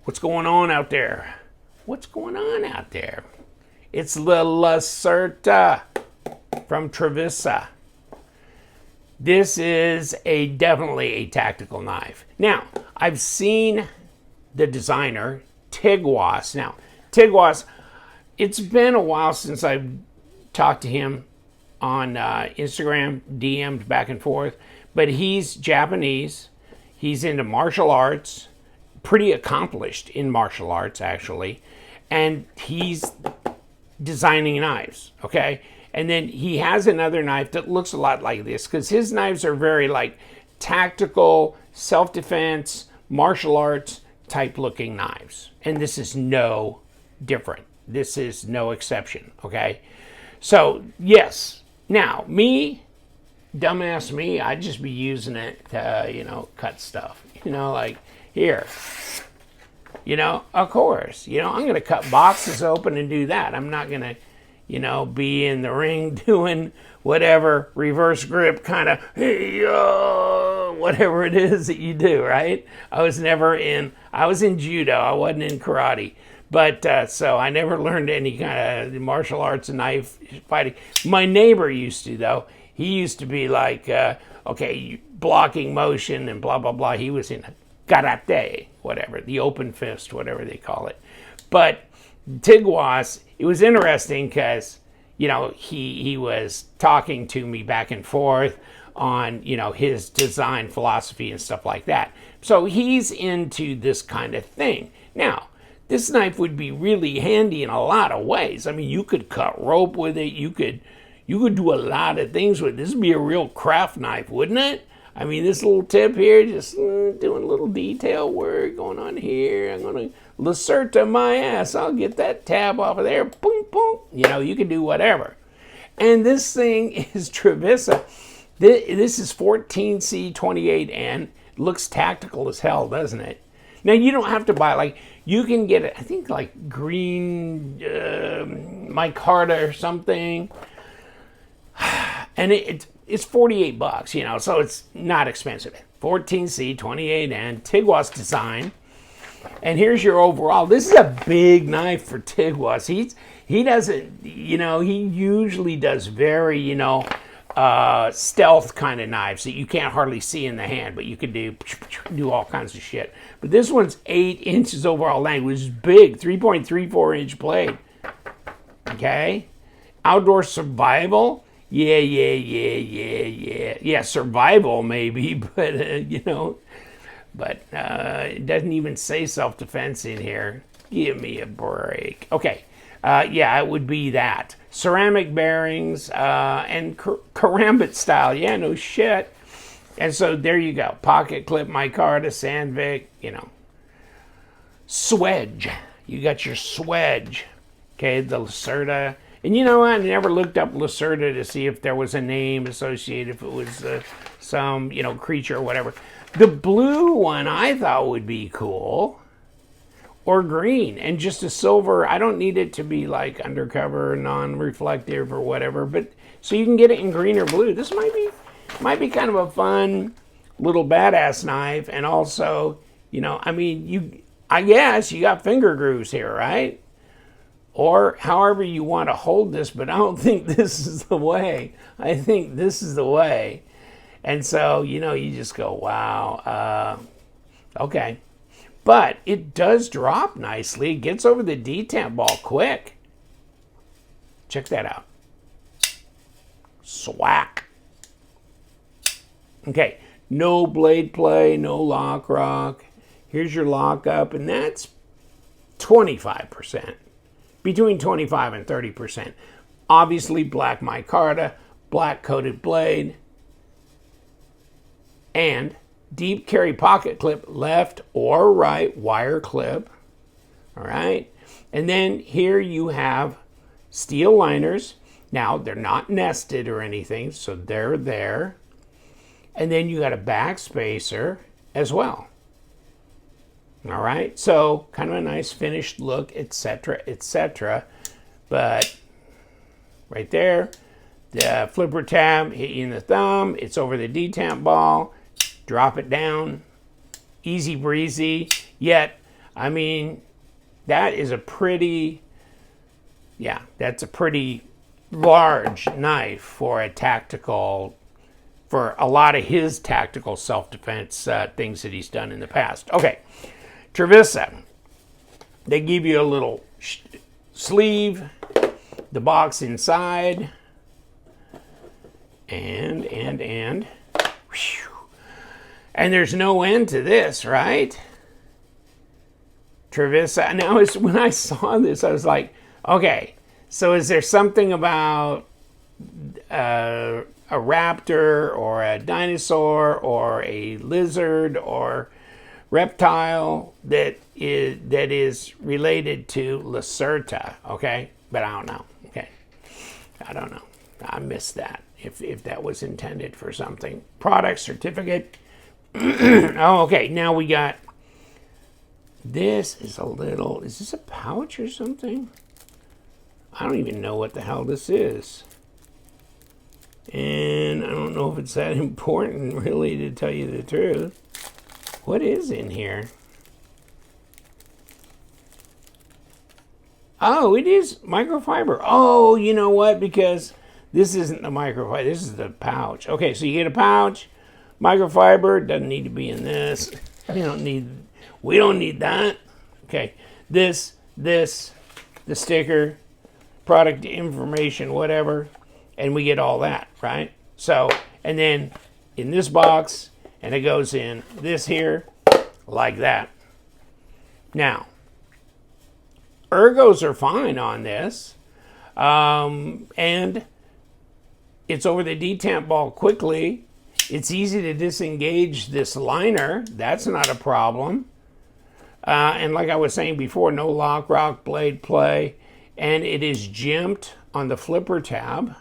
What's going on out there? What's going on out there? It's the Lacerta from Trivisa. This is definitely a tactical knife. Now, I've seen the designer, Tiguass. Now, Tiguass, it's been a while since I've talked to him on Instagram, DM'd back and forth, but he's Japanese. He's into martial arts, pretty accomplished in martial arts, actually, and he's designing knives, okay? And then he has another knife that looks a lot like this, because his knives are very like tactical, self-defense, martial arts type looking knives. And this is no different. This is no exception, okay? So, yes. Now, me, dumbass me, I'd just be using it to, cut stuff. Like, here. Of course. I'm going to cut boxes open and do that. I'm not going to, be in the ring doing whatever reverse grip kind of, whatever it is that you do, right? I was in judo. I wasn't in karate. But so I never learned any kind of martial arts and knife fighting. My neighbor used to, though. He used to be like, blocking motion and blah, blah, blah. He was in karate, whatever, the open fist, whatever they call it. But Tiguass, it was interesting because, he was talking to me back and forth on, his design philosophy and stuff like that. So he's into this kind of thing. Now, this knife would be really handy in a lot of ways. I mean, you could cut rope with it. You could do a lot of things with it. This would be a real craft knife, wouldn't it? I mean, this little tip here, just doing a little detail work going on here. I'm going to Lacerta my ass. I'll get that tab off of there. Boom, boom. You can do whatever. And this thing is Trivisa. This is 14C28N. Looks tactical as hell, doesn't it? Now, you don't have to buy, you can get it, I think, green micarta or something. And it's $48, so it's not expensive. 14C28N, Tiguass design. And here's your overall. This is a big knife for Tiguass. He doesn't, he usually does very, stealth kind of knives that you can't hardly see in the hand, but you can do all kinds of shit. But this one's 8 inches overall length, which is big, 3.34 inch blade. Okay? Outdoor survival. Yeah, survival maybe, but, but it doesn't even say self-defense in here. Give me a break. Okay, it would be that. Ceramic bearings and karambit style. Yeah, no shit. And so there you go. Pocket clip, micarta, Sandvik, Swedge. You got your Swedge. Okay, the Lacerta. And I never looked up Lacerta to see if there was a name associated, if it was some, creature or whatever. The blue one I thought would be cool. Or green. And just a silver. I don't need it to be undercover, non-reflective or whatever. But so you can get it in green or blue. This might be kind of a fun little badass knife. And also, I guess you got finger grooves here, right? Or however you want to hold this, but I don't think this is the way. I think this is the way. And so, you just go, wow, okay. But it does drop nicely. It gets over the detent ball quick. Check that out. Swack. Okay, no blade play, no lock rock. Here's your lockup, and that's 25%. Between 25 and 30%. Obviously, black micarta, black coated blade, and deep carry pocket clip, left or right wire clip. All right. And then here you have steel liners. Now, they're not nested or anything, so they're there. And then you got a back spacer as well. All right, so kind of a nice finished look, etc., etc. But right there, the flipper tab hit you in the thumb. It's over the detent ball. Drop it down. Easy breezy. Yet, I mean, that is a pretty, yeah, that's a pretty large knife for a tactical, for a lot of his tactical self-defense things that he's done in the past. Okay, Trivisa. They give you a little sleeve, the box inside, and there's no end to this, right? Trivisa. Now, when I saw this, I was like, okay, so is there something about a raptor or a dinosaur or a lizard or reptile that is related to Lacerta? Okay, but I don't know. Okay, I don't know. I missed that. If that was intended for something. Product certificate. Oh, okay. Now we got. This is a little. Is this a pouch or something? I don't even know what the hell this is. And I don't know if it's that important, really, to tell you the truth. What is in here? Oh, it is microfiber. Oh, you know what? Because this isn't the microfiber. This is the pouch. Okay, so you get a pouch. Microfiber doesn't need to be in this. We don't need that. Okay, this, the sticker, product information, whatever, and we get all that, right? So, and then in this box, and it goes in this here, like that. Now, ergos are fine on this, and it's over the detamp ball quickly. It's easy to disengage this liner. That's not a problem. And like I was saying before, no lock, rock, blade, play. And it is jimped on the flipper tab.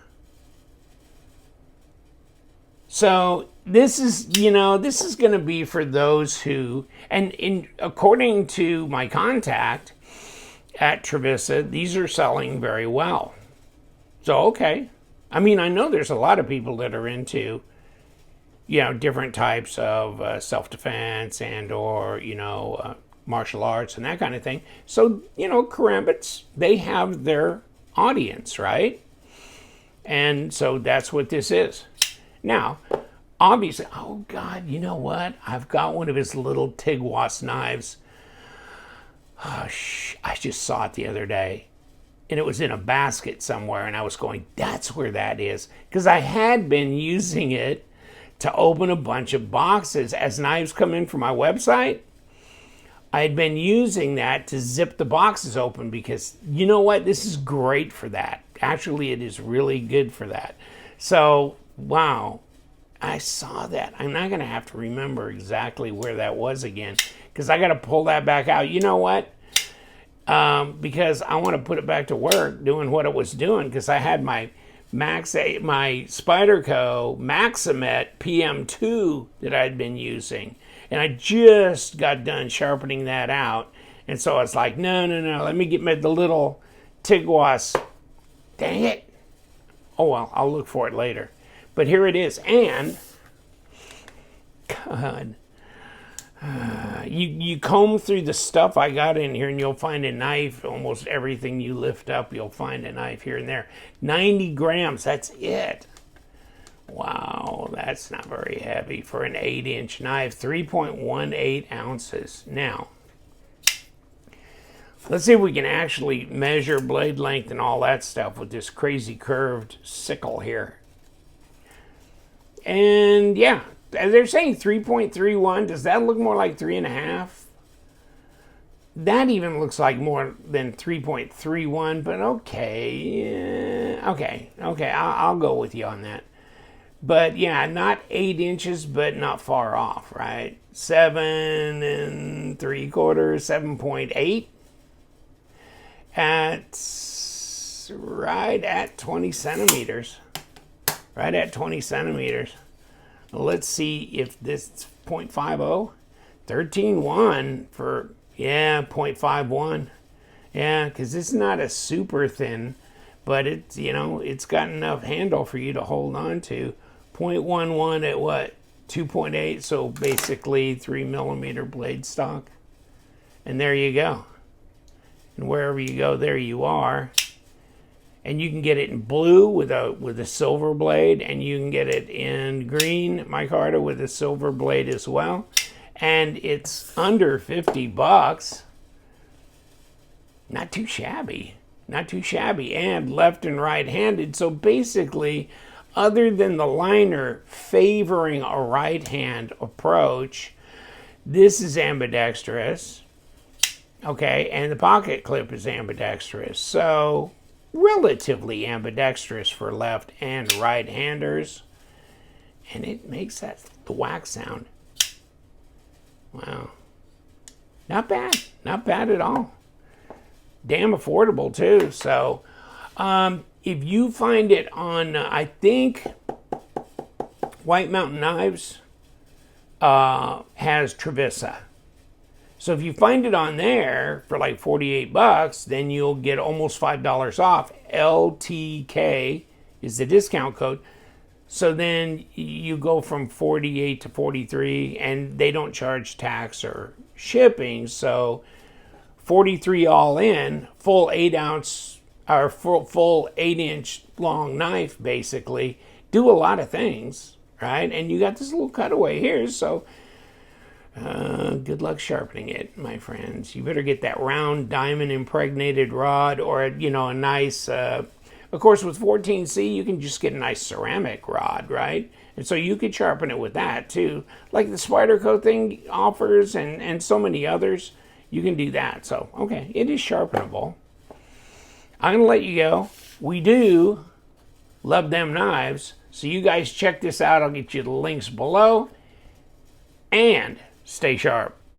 So this is, this is going to be for those who, and according to my contact at Trivisa, these are selling very well. So, okay. I mean, I know there's a lot of people that are into, different types of self-defense and or, martial arts and that kind of thing. So, karambits, they have their audience, right? And so that's what this is. Now, obviously, oh God, you know what? I've got one of his little Tiguass knives. Oh, I just saw it the other day. And it was in a basket somewhere, and I was going, that's where that is. Because I had been using it to open a bunch of boxes. As knives come in from my website, I had been using that to zip the boxes open because, you know what? This is great for that. Actually, it is really good for that. So, wow, I saw that. I'm not going to have to remember exactly where that was again because I got to pull that back out. You know what? Because I want to put it back to work doing what it was doing because I had my Spyderco Maximet PM2 that I'd been using. And I just got done sharpening that out. And so I was like, no, let me get the little Tiguass. Dang it. Oh, well, I'll look for it later. But here it is. And, God, you comb through the stuff I got in here and you'll find a knife. Almost everything you lift up, you'll find a knife here and there. 90 grams, that's it. Wow, that's not very heavy for an 8-inch knife. 3.18 ounces. Now, let's see if we can actually measure blade length and all that stuff with this crazy curved sickle here. And yeah, they're saying 3.31. Does that look more like 3.5? That even looks like more than 3.31, but okay. Okay, I'll go with you on that. But yeah, not 8 inches, but not far off, right? 7 3/4, 7.8. Right at 20 centimeters. Right at 20 centimeters. Let's see if this is 0.50. 13.1 for, 0.51. Yeah, because it's not a super thin, but it's, it's got enough handle for you to hold on to. 0.11 at what? 2.8, so basically 3 millimeter blade stock. And there you go. And wherever you go, there you are. And you can get it in blue with a silver blade, and you can get it in green micarta with a silver blade as well. And it's under 50 bucks. Not too shabby. Not too shabby. And left and right handed. So basically, other than the liner favoring a right hand approach, this is ambidextrous. Okay, and the pocket clip is ambidextrous. So relatively ambidextrous for left and right handers. And it makes the whack sound. Wow. Not bad. Not bad at all. Damn affordable too. So if you find it on, I think White Mountain Knives has Trivisa. So if you find it on there for like 48 bucks, then you'll get almost $5 off. LTK is the discount code. So then you go from 48 to 43, and they don't charge tax or shipping. So 43 all in, full 8-ounce or full 8-inch long knife, basically. Do a lot of things, right? And you got this little cutaway here, so good luck sharpening it, my friends. You better get that round diamond impregnated rod, or a nice. Of course, with 14C, you can just get a nice ceramic rod, right? And so you could sharpen it with that too, like the Spyderco thing offers, and so many others. You can do that. So okay, it is sharpenable. I'm gonna let you go. We do love them knives, so you guys check this out. I'll get you the links below, and stay sharp.